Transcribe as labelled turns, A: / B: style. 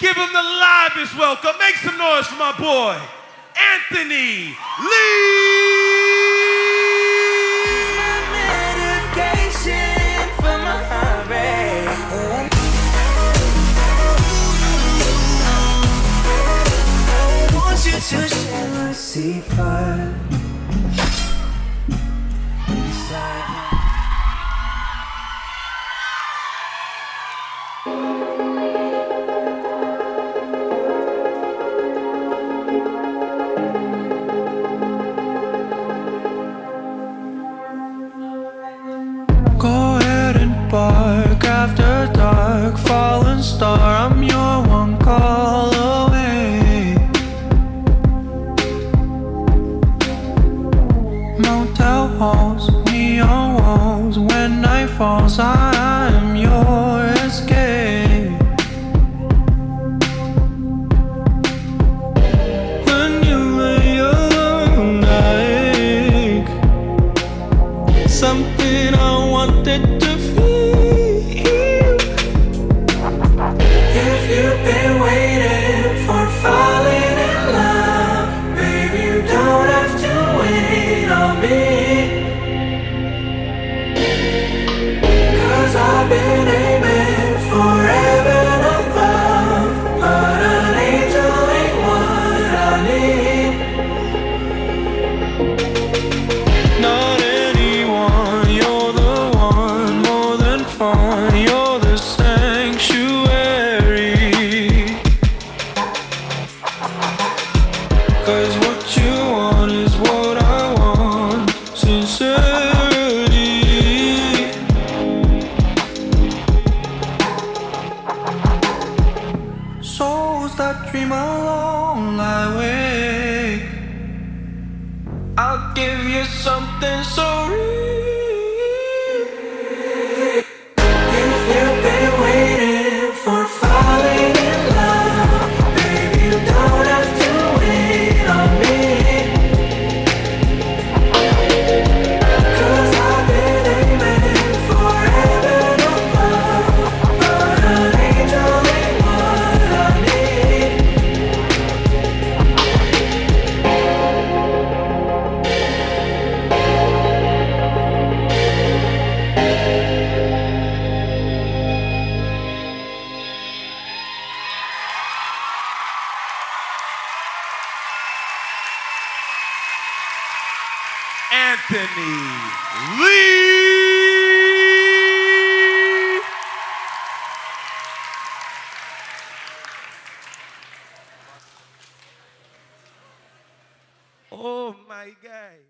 A: Give him the livest welcome. Make some noise for my boy, Anthony Lee.
B: My medication for my heartbreak. I want you to share my secret.
C: Go ahead and bark after dark, fallen star, I'm your one call away. Motel halls, neon walls, when night falls, I am your escape. When you lay alone, I ache. Something I wanted to feel.
B: If you've been waiting for falling in love, baby, you don't have to wait on me. 'Cause I've been aiming for heaven above, but an angel ain't what I need.
C: Not anyone, you're the one, more than fun, you're the sanctuary. 'Cause what you want is what I want, sincerity. Souls that dream alone lie awake. I'll give you something so real.
B: If you've been waiting for falling in love, baby, you don't have to wait on me. 'Cause I've been aiming for heaven above, but an angel ain't what I need.
A: Anthony Lee. Oh my God.